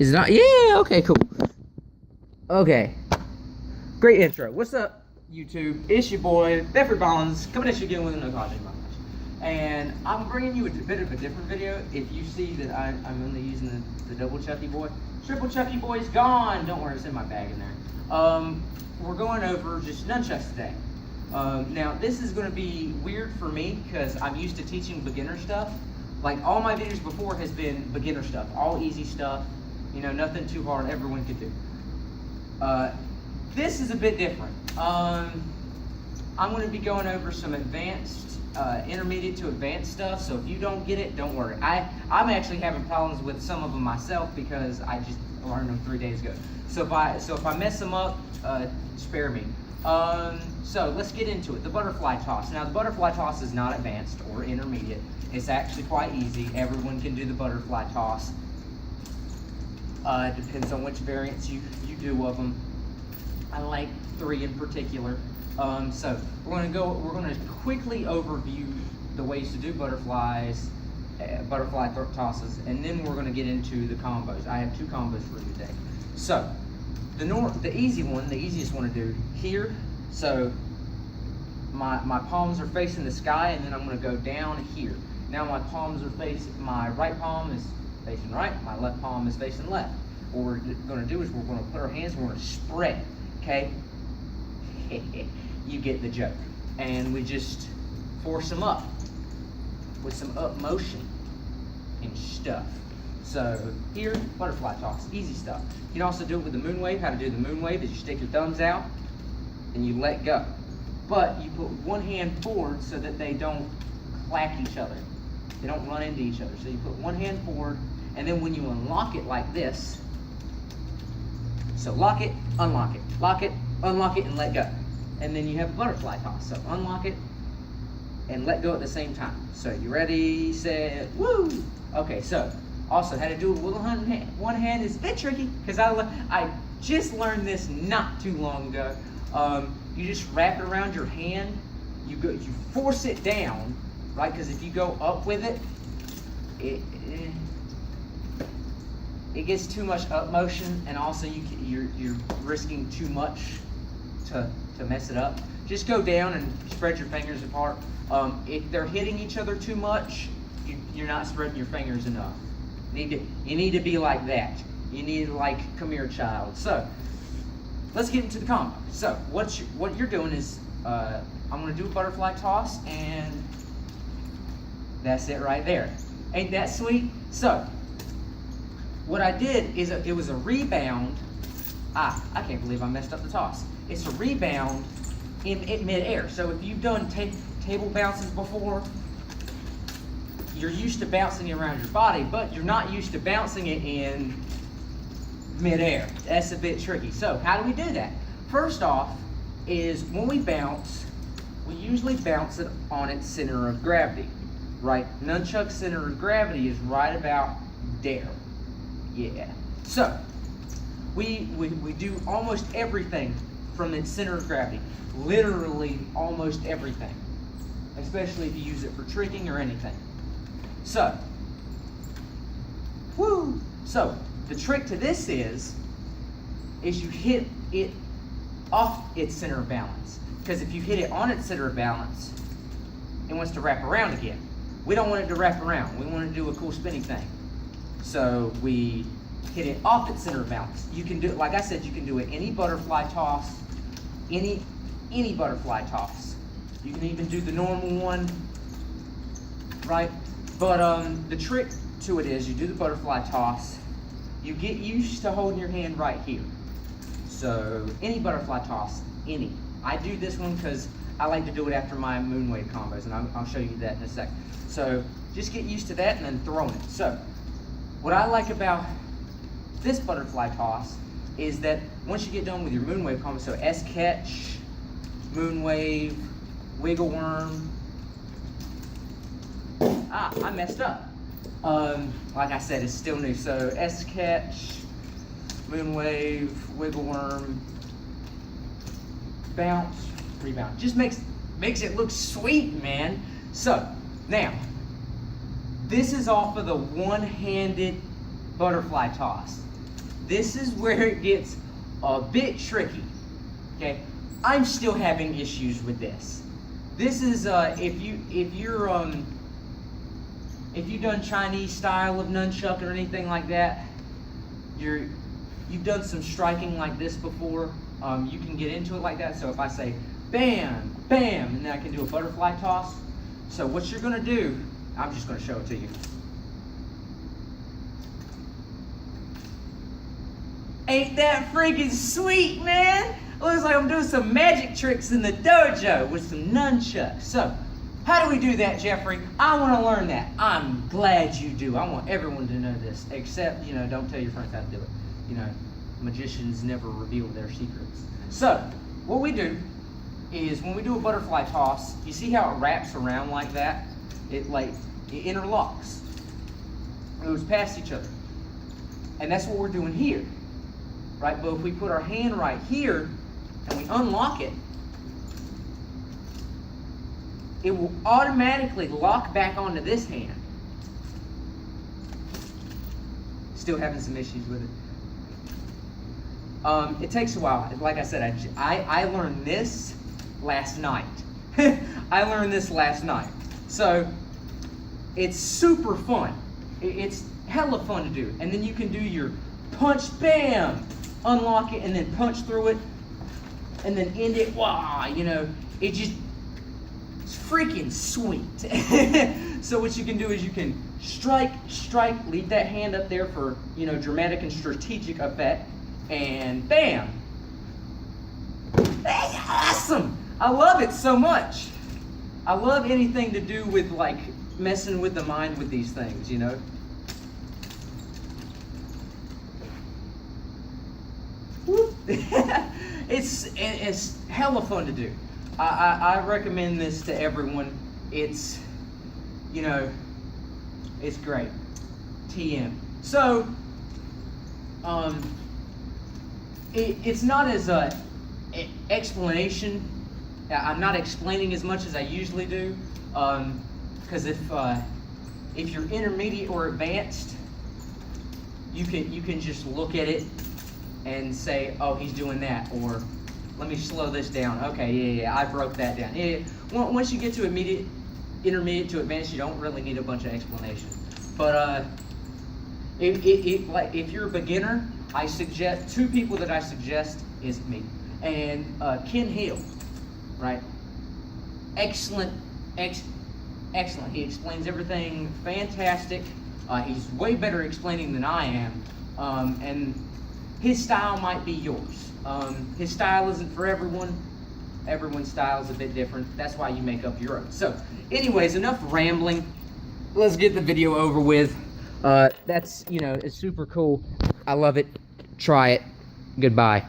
Is it not? Yeah, okay, cool. Okay. Great intro. What's up, YouTube? It's your boy, Bedford Bonds, coming at you again with another content. And I'm bringing you a bit of a different video. If you see that I'm only using the double Chucky boy. Triple Chucky boy's gone. Don't worry, it's in my bag in there. We're going over just nunchucks today. Now, this is going to be weird for me because I'm used to teaching beginner stuff. Like, all my videos before has been beginner stuff, all easy stuff, you know, nothing too hard, everyone could do. This is a bit different. I'm going to be going over some advanced, intermediate to advanced stuff, so if you don't get it, don't worry. I'm actually having problems with some of them myself because I just learned them 3 days ago. So if I mess them up, spare me. So let's get into it. The butterfly toss. Now, the butterfly toss is not advanced or intermediate. It's actually quite easy. Everyone can do the butterfly toss. It depends on which variants you do of them. I like 3 in particular. So we're going to quickly overview the ways to do butterfly tosses, and then we're going to get into the combos. I have 2 combos for you today. So the easiest one to do here. So my palms are facing the sky, and then I'm going to go down here. Now my palms are facing, my right palm is facing right, my left palm is facing left. What we're going to do is we're going to put our hands, we're going to spread, okay? You get the joke. And we just force them up with some up motion and stuff. So here, butterfly toss, easy stuff. You can also do it with the moon wave. How to do the moon wave is you stick your thumbs out and you let go. But you put one hand forward so that they don't clack each other. They don't run into each other. So you put one hand forward, and then when you unlock it like this, so lock it, unlock it, lock it, unlock it, and let go. And then you have a butterfly toss. So unlock it and let go at the same time. So you ready, set, woo! Okay, so also how to do it with one hand is a bit tricky because I just learned this not too long ago. You just wrap it around your hand. You force it down, right? Because if you go up with it, it gets too much up motion, and also you're risking too much to mess it up. Just go down and spread your fingers apart. If they're hitting each other too much, you're not spreading your fingers enough. You need to be like that. You need to, like, come here, child. So let's get into the combo. So what you're doing is I'm going to do a butterfly toss, and that's it right there. Ain't that sweet? So what I did is it was a rebound. I can't believe I messed up the toss. It's a rebound in mid-air. So if you've done table bounces before, you're used to bouncing it around your body, but you're not used to bouncing it in mid-air. That's a bit tricky. So how do we do that? First off is when we bounce, we usually bounce it on its center of gravity, right? Nunchuck's center of gravity is right about there. Yeah. So we do almost everything from its center of gravity. Literally almost everything. Especially if you use it for tricking or anything. So, woo! So the trick to this is you hit it off its center of balance. Because if you hit it on its center of balance, it wants to wrap around again. We don't want it to wrap around. We want to do a cool spinning thing. So we hit it off its center of balance. You can do it, like I said, you can do it any butterfly toss, any butterfly toss. You can even do the normal one, right? But the trick to it is you do the butterfly toss. You get used to holding your hand right here. So any butterfly toss, any. I do this one because I like to do it after my moon wave combos, and I'll show you that in a second. So just get used to that and then throwing it. So what I like about this butterfly toss is that once you get done with your moon wave combo, so S-catch, moon wave, wiggle worm. I messed up. Like I said, it's still new. So S-catch, moon wave, wiggle worm, bounce, rebound. Just makes it look sweet, man. So now, this is off of the one-handed butterfly toss. this is where it gets a bit tricky. Okay, I'm still having issues with this. This is if you've done Chinese style of nunchuck or anything like that, you've done some striking like this before. You can get into it like that. So if I say bam, bam, and then I can do a butterfly toss. So what you're gonna do, I'm just gonna show it to you. Ain't that freaking sweet, man? Looks like I'm doing some magic tricks in the dojo with some nunchucks. So, how do we do that, Jeffrey? I want to learn that. I'm glad you do. I want everyone to know this, except, don't tell your friends how to do it. Magicians never reveal their secrets. So, what we do is when we do a butterfly toss, you see how it wraps around like that? It interlocks. It goes past each other. And that's what we're doing here. Right? But if we put our hand right here and we unlock it, it will automatically lock back onto this hand. Still having some issues with it. It takes a while. Like I said, I learned this last night. I learned this last night. So it's super fun. It's hella fun to do. And then you can do your punch, bam, unlock it, and then punch through it, and then end it. Wow, it's freaking sweet. So what you can do is you can strike, leave that hand up there for, dramatic and strategic effect, and bam. That's awesome. I love it so much. I love anything to do with messing with the mind with these things, It's hella fun to do. I recommend this to everyone. It's it's great. TM. So it's not as a explanation. I'm not explaining as much as I usually do, because if you're intermediate or advanced, you can just look at it and say, oh, he's doing that, or let me slow this down. Okay, yeah, I broke that down. Yeah. Once you get to intermediate to advanced, you don't really need a bunch of explanation. But if you're a beginner, I suggest two people that I suggest is me and Ken Hill, right? Excellent. He explains everything fantastic. He's way better explaining than I am, and his style might be yours. His style isn't for everyone. Everyone's style is a bit different. That's why you make up your own. So, anyways, enough rambling. Let's get the video over with. That's, it's super cool. I love it. Try it. Goodbye.